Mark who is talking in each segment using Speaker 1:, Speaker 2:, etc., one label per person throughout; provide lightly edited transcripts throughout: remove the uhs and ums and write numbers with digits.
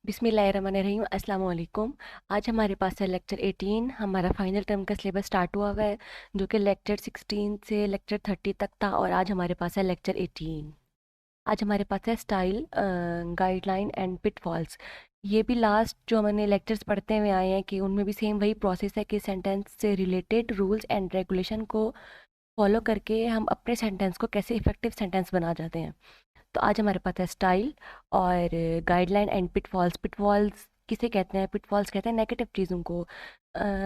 Speaker 1: बिस्मिल्लाहिर्रहमानिर्रहीम अस्सलाम वालेकुम। आज हमारे पास है लेक्चर 18। हमारा फाइनल टर्म का सिलेबस स्टार्ट हुआ हुआ है, जो कि लेक्चर 16 से लेक्चर 30 तक था, और आज हमारे पास है लेक्चर 18। आज हमारे पास है स्टाइल, गाइडलाइन एंड पिटफॉल्स। ये भी लास्ट जो हमने लेक्चर्स पढ़ते हुए आए हैं कि उनमें भी सेम वही प्रोसेस है कि सेंटेंस से रिलेटेड रूल्स एंड रेगुलेशन को फॉलो करके हम अपने सेंटेंस को कैसे इफेक्टिव सेंटेंस बना जाते हैं। तो आज हमारे पास है स्टाइल और गाइडलाइन एंड पिटफॉल्स। पिटफॉल्स किसे कहते हैं? पिटफॉल्स कहते हैं नेगेटिव चीज़ों को।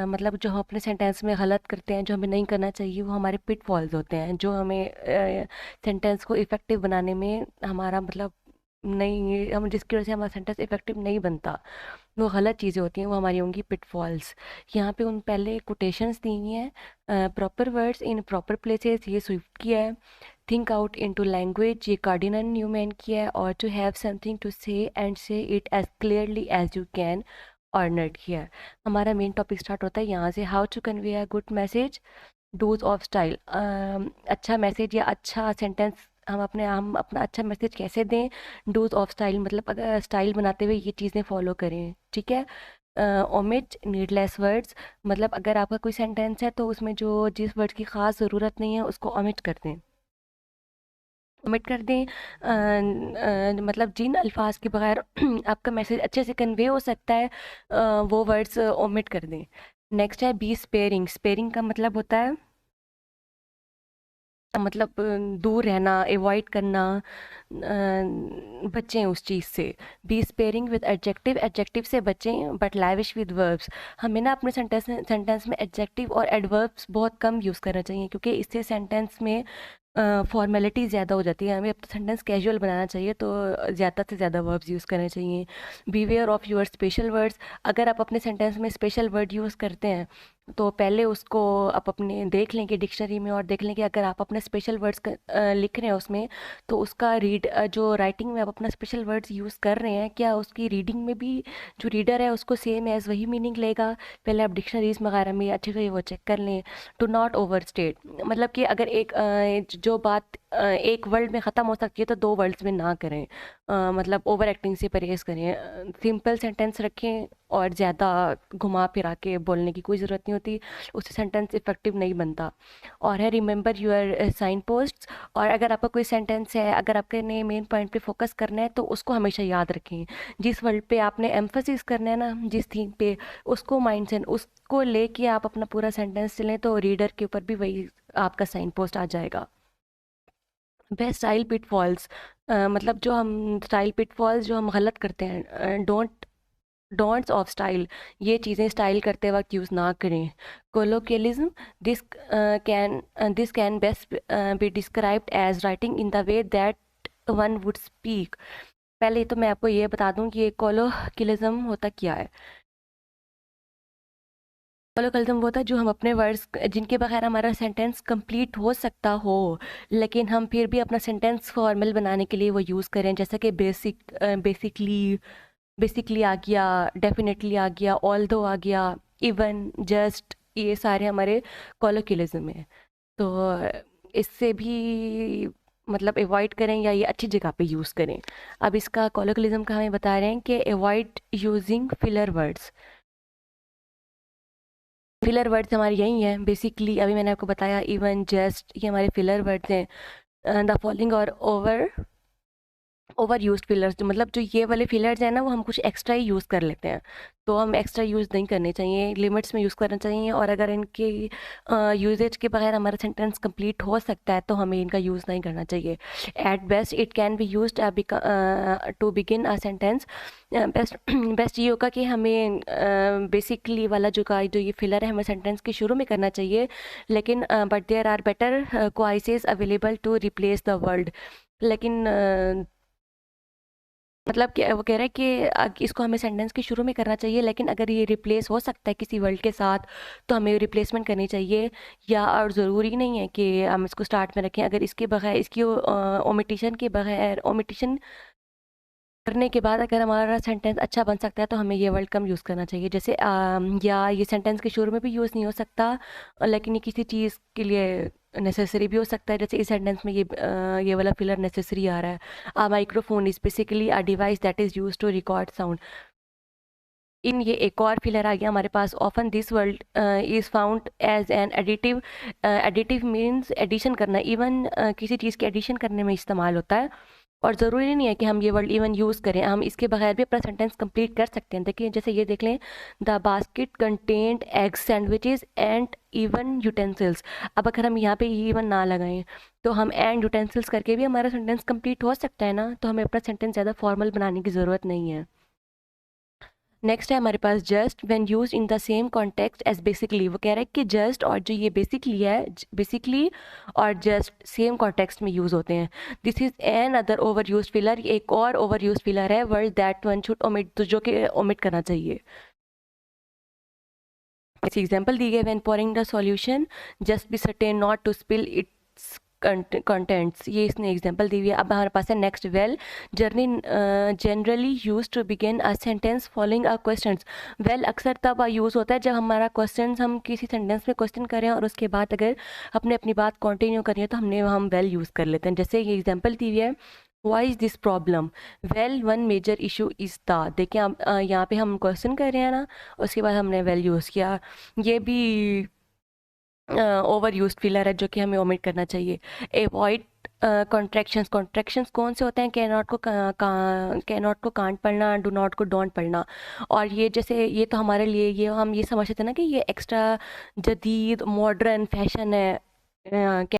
Speaker 1: मतलब जो हम अपने सेंटेंस में गलत करते हैं, जो हमें नहीं करना चाहिए, वो हमारे पिटफॉल्स होते हैं, जो हमें सेंटेंस को इफ़ेक्टिव बनाने में हमारा मतलब नहीं, हम जिसकी वजह से हमारा सेंटेंस इफेक्टिव नहीं बनता, वो गलत चीज़ें होती हैं, वो हमारी होंगी पिटफॉल्स। यहाँ पे उन पहले कोटेशंस दी हुई हैं। Proper words in proper places, ये स्विफ्ट किया है। थिंक आउट इनटू लैंग्वेज, ये कार्डिनल न्यूमैन किया है। और to have something to say and say it as clearly as you can, Arnold किया है। हमारा मेन टॉपिक स्टार्ट होता है यहाँ से, how to convey a good message, dos of style. अच्छा मैसेज या अच्छा सेंटेंस हम अपना अच्छा मैसेज कैसे दें। डूज ऑफ स्टाइल मतलब अगर स्टाइल बनाते हुए ये चीज़ें फॉलो करें, ठीक है। ओमिट नीडलेस वर्ड्स, मतलब अगर आपका कोई सेंटेंस है तो उसमें जो जिस वर्ड्स की ख़ास ज़रूरत नहीं है उसको ओमिट कर दें। ओमिट कर दें, मतलब जिन अल्फाज के बगैर आपका मैसेज अच्छे से कन्वे हो सकता है, वो वर्ड्स ओमिट कर दें। नेक्स्ट है बी स्पेयरिंग। स्पेयरिंग का मतलब होता है मतलब दूर रहना, अवॉइड करना, बचें उस चीज़ से। Be sparing with adjective, adjective से बचें, बट लैविश विद वर्ब्स। हमें ना अपने सेंटेंस में एडजेक्टिव और एडवर्ब्स बहुत कम यूज़ करना चाहिए, क्योंकि इससे सेंटेंस में फॉर्मेलिटी ज़्यादा हो जाती है। हमें अपना सेंटेंस कैजुअल बनाना चाहिए, तो ज़्यादा से ज़्यादा वर्ब्स यूज़ करने चाहिए। Beware of your special words, अगर आप अपने सेंटेंस में स्पेशल वर्ड यूज़ करते हैं तो पहले उसको आप अपने देख लें कि डिक्शनरी में, और देख लें कि अगर आप अपने स्पेशल वर्ड्स लिख रहे हैं उसमें, तो उसका जो राइटिंग में आप अपना स्पेशल वर्ड्स यूज़ कर रहे हैं, क्या उसकी रीडिंग में भी जो रीडर है उसको सेम एज वही मीनिंग लेगा। पहले आप डिक्शनरीज वगैरह में अच्छे से वो चेक कर लें। टू नॉट ओवर स्टेट, मतलब कि अगर जो बात एक वर्ड में ख़त्म हो सकती है तो दो वर्ड्स में ना करें। मतलब ओवर एक्टिंग से परहेज करें। सिंपल सेंटेंस रखें और ज़्यादा घुमा फिरा के बोलने की कोई ज़रूरत नहीं होती, उससे सेंटेंस इफेक्टिव नहीं बनता। और है रिमेंबर यूर साइन पोस्ट्स, और अगर आपका कोई सेंटेंस है, अगर आपके ने मेन पॉइंट पे फोकस करना है तो उसको हमेशा याद रखें। जिस वर्ड पे आपने एम्फोसिस करना है ना, जिस थीम पे, उसको माइंड से उसको लेके आप अपना पूरा सेंटेंस चलें, तो रीडर के ऊपर भी वही आपका साइन पोस्ट आ जाएगा। बेस्ट स्टाइल पिटफॉल्स, मतलब जो हम स्टाइल पिटफॉल्स जो हम गलत करते हैं, डोंट्स ऑफ स्टाइल, ये चीज़ें स्टाइल करते वक्त यूज़ ना करें। Colloquialism, this this can best be described as writing in the way that one would speak. पहले तो मैं आपको ये बता दूं कि ये कोलोकियलिज्म होता क्या है। कोलोकियलिज्म वो होता है जो हम अपने वर्ड्स जिनके बगैर हमारा सेंटेंस कंप्लीट हो सकता हो, लेकिन हम फिर भी अपना सेंटेंस फॉर्मल बनाने के लिए वो यूज़ करें, जैसे कि बेसिकली, बेसिकली आ गया, डेफिनेटली आ गया, ऑल्दो आ गया, इवन, जस्ट, ये सारे हमारे कोलोकियलिज्म हैं। तो इससे भी मतलब अवॉइड करें या ये अच्छी जगह पे यूज़ करें। अब इसका कोलोकियलिज्म का हमें बता रहे हैं कि avoid using filler words. Filler words हमारे यही हैं बेसिकली, अभी मैंने आपको बताया, इवन, जस्ट, ये हमारे फिलर वर्ड्स हैं। द फॉलोइंग और ओवर ओवर यूज फिलर्स, मतलब जो ये वाले फिलर्स हैं ना, वो हम कुछ एक्स्ट्रा ही यूज़ कर लेते हैं, तो हम एक्स्ट्रा यूज़ नहीं करने चाहिए, लिमिट्स में यूज़ करना चाहिए। और अगर इनके यूजेज के बगैर हमारा सेंटेंस कंप्लीट हो सकता है तो हमें इनका यूज़ नहीं करना चाहिए। At best it can be use to begin a sentence. Best best ये होगा कि हमें बेसिकली वाला जो ये फिलर है हमें सेंटेंस के शुरू में करना चाहिए, लेकिन but there are better choices available to replace the world. लेकिन मतलब कि वो कह रहा है कि इसको हमें सेंटेंस के शुरू में करना चाहिए, लेकिन अगर ये रिप्लेस हो सकता है किसी वर्ड के साथ तो हमें रिप्लेसमेंट करनी चाहिए। या और ज़रूरी नहीं है कि हम इसको स्टार्ट में रखें, अगर इसके बगैर, इसकी ओमिटिशन के बगैर, ओमिटिशन करने के बाद अगर हमारा सेंटेंस अच्छा बन सकता है तो हमें ये वर्ड कम यूज़ करना चाहिए। जैसे या ये सेंटेंस के शुरू में भी यूज़ नहीं हो सकता, लेकिन ये किसी चीज़ के लिए नेसेसरी भी हो सकता है, जैसे इस सेंटेंस में ये वाला फिलर नेसेसरी आ रहा है। A microphone is basically a device that is use to record sound. इन ये एक और फिलर आ गया हमारे पास। Often this world is found as an additive. Additive means addition करना, इवन किसी चीज़ के एडिशन करने में इस्तेमाल होता है। और ज़रूरी नहीं है कि हम ये वर्ड इवन यूज़ करें, हम इसके बगैर भी अपना सेंटेंस कंप्लीट कर सकते हैं। देखिए जैसे ये देख लें, the basket content egg sandwiches and even utensils. अब अगर हम यहाँ पे इवन ना लगाएं तो हम एंड यूटेंसिल्स करके भी हमारा सेंटेंस कंप्लीट हो सकता है ना, तो हमें अपना सेंटेंस ज़्यादा फॉर्मल बनाने की ज़रूरत नहीं है। नेक्स्ट है हमारे पास just when use in the same context as basically. वो कह रहा है कि जस्ट और जो ये बेसिकली है, बेसिकली और जस्ट सेम कॉन्टेक्स्ट में यूज़ होते हैं। This is an other over use filler. एक और ओवर यूज फिलर है word that one should omit, तो जो कि ओमिट करना चाहिए। ऐसी एग्जाम्पल दी गई, when pouring the solution just be certain not to spill its contents. ये इसने एग्जांपल दी हुई है। अब हमारे पास है next, well journey generally use to begin a sentence following a question. Well अक्सर तब यूज़ होता है जब हमारा क्वेश्चन, हम किसी सेंटेंस में क्वेश्चन करें और उसके बाद अगर अपने अपनी बात कंटिन्यू करें तो हम वेल यूज़ कर लेते हैं। जैसे ये एग्जांपल दी हुई है, why is this problem, well one major issue is the. देखिए अब यहाँ पे हम क्वेश्चन कर रहे हैं ना, उसके बाद हमने वेल यूज़ किया। ये भी ओवर यूज फिलर है जो कि हमें ओमिट करना चाहिए। Avoid contractions. कॉन्ट्रैक्शंस कौन से होते हैं? कैन नॉट को कांट पढ़ना, डू नॉट को डोंट पढ़ना। और ये जैसे ये तो हमारे लिए ये हम ये समझते हैं ना कि ये एक्स्ट्रा जदीद मॉडर्न फैशन है।